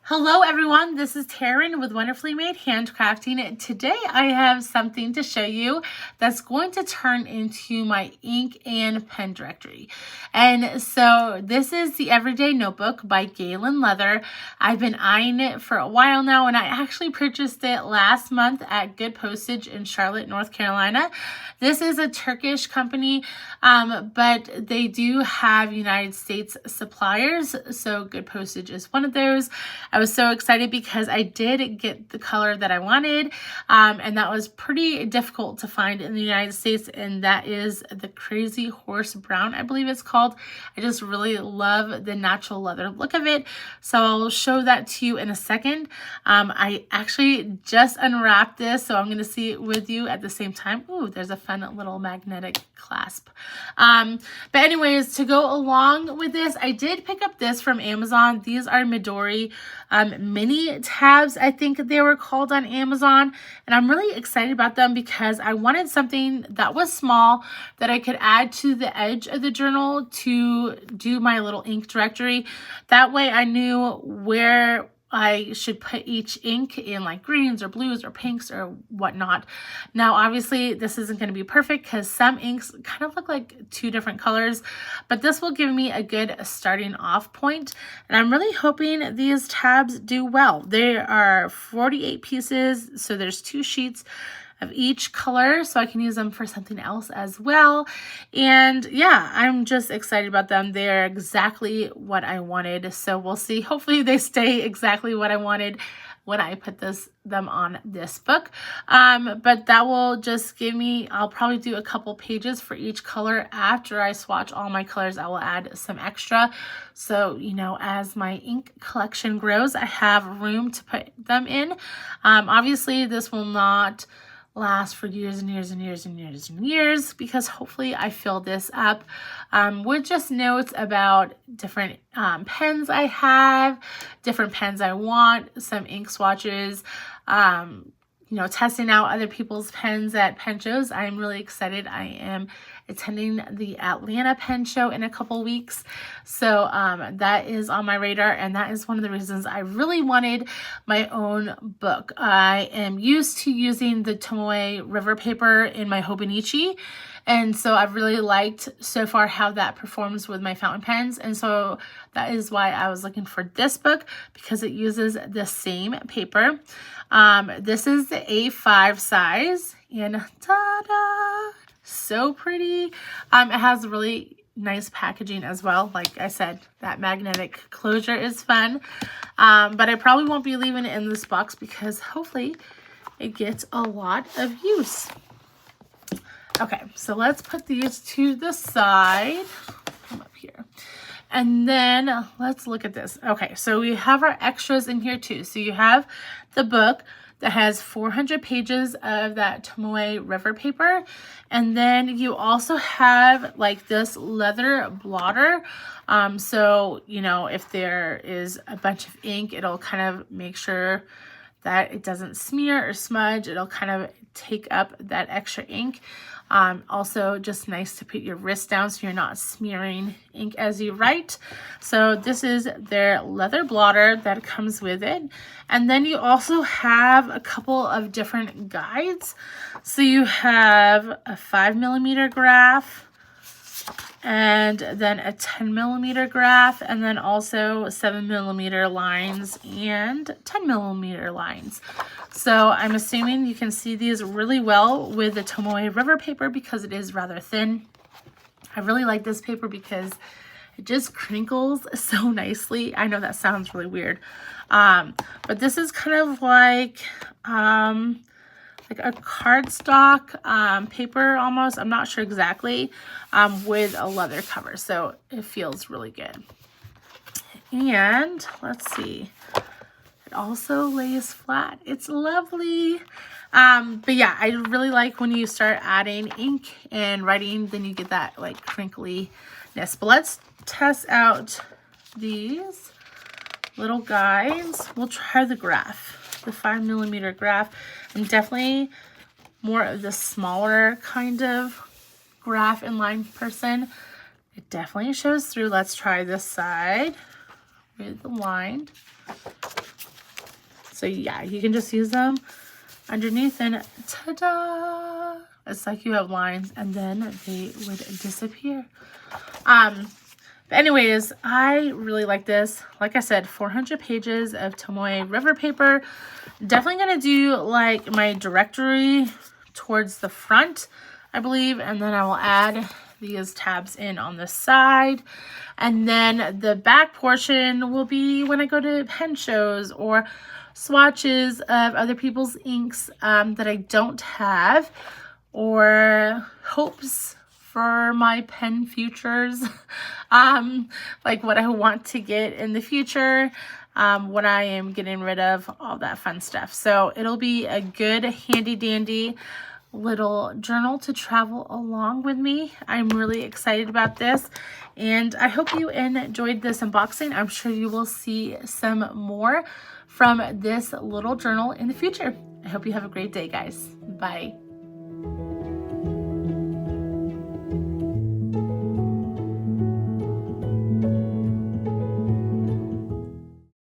Hello everyone, this is Taryn with Wonderfully Made Handcrafting. Today I have something to show you that's going to turn into my ink and pen directory. And so this is the Everyday Notebook by Galen Leather. I've been eyeing it for a while now, and I actually purchased it last month at Good Postage in Charlotte, North Carolina. This is a Turkish company, but they do have United States suppliers, so Good Postage is one of those. I was so excited because I did get the color that I wanted, and that was pretty difficult to find in the United States, and that is the Crazy Horse Brown, I believe it's called. I just really love the natural leather look of it, so I'll show that to you in a second. I actually just unwrapped this, so I'm going to see it with you at the same time. Ooh, there's a fun little magnetic clasp. But anyways, to go along with this, I did pick up this from Amazon. These are Midori mini tabs, I think they were called on Amazon, and I'm really excited about them because I wanted something that was small that I could add to the edge of the journal to do my little ink directory. That way I knew where I should put each ink in, like greens or blues or pinks or whatnot. Now, obviously, this isn't going to be perfect because some inks kind of look like two different colors, but this will give me a good starting off point. And I'm really hoping these tabs do well. There are 48 pieces, so there's 2 sheets of each color, so I can use them for something else as well. And yeah, I'm just excited about them. They're exactly what I wanted, so we'll see. Hopefully they stay exactly what I wanted when I put them on this book. But that will just give me, I'll probably do a couple pages for each color. After I swatch all my colors, I will add some extra. So, you know, as my ink collection grows, I have room to put them in. Obviously, this will not last for years and years and years and years and years, because hopefully I fill this up with just notes about different pens I have, different pens I want, some ink swatches, you know, testing out other people's pens at pen shows. I'm really excited. I am attending the Atlanta pen show in a couple weeks, so that is on my radar, and that is one of the reasons I really wanted my own book. I am used to using the Tomoe River paper in my Hobonichi, and so I've really liked so far how that performs with my fountain pens, and so that is why I was looking for this book, because it uses the same paper. This is the A5 size, and ta-da! So pretty. It has really nice packaging as well. Like I said, that magnetic closure is fun. But I probably won't be leaving it in this box because hopefully it gets a lot of use. Okay, so let's put these to the side. Come up here. And then let's look at this. Okay, so we have our extras in here too. So you have the book that has 400 pages of that Tomoe River paper. And then you also have like this leather blotter. So, you know, if there is a bunch of ink, it'll kind of make sure that it doesn't smear or smudge. It'll kind of take up that extra ink. Also just nice to put your wrist down so you're not smearing ink as you write. So this is their leather blotter that comes with it. And then you also have a couple of different guides. So you have a 5mm graph, and then a 10mm graph, and then also 7mm lines and 10mm lines. So I'm assuming you can see these really well with the Tomoe River paper because it is rather thin. I really like this paper because it just crinkles so nicely. I know that sounds really weird. But this is kind of like a cardstock paper almost. I'm not sure exactly, with a leather cover. So it feels really good. And let's see. It also lays flat. It's lovely. But yeah, I really like when you start adding ink and writing, then you get that like crinkliness. But let's test out these little guides. We'll try the graph, the 5mm graph. I'm definitely more of the smaller kind of graph and line person. It definitely shows through. Let's try this side with the lined. So yeah, you can just use them underneath and ta-da! It's like you have lines and then they would disappear. But anyways, I really like this. Like I said, 400 pages of Tomoe River paper. Definitely gonna do like my directory towards the front, I believe, and then I will add these tabs in on the side. And then the back portion will be when I go to pen shows or swatches of other people's inks that I don't have, or hopes for my pen futures, like what I want to get in the future, what I am getting rid of, all that fun stuff. So it'll be a good handy dandy little journal to travel along with me. I'm really excited about this, and I hope you enjoyed this unboxing. I'm sure you will see some more from this little journal in the future. I hope you have a great day, guys. Bye.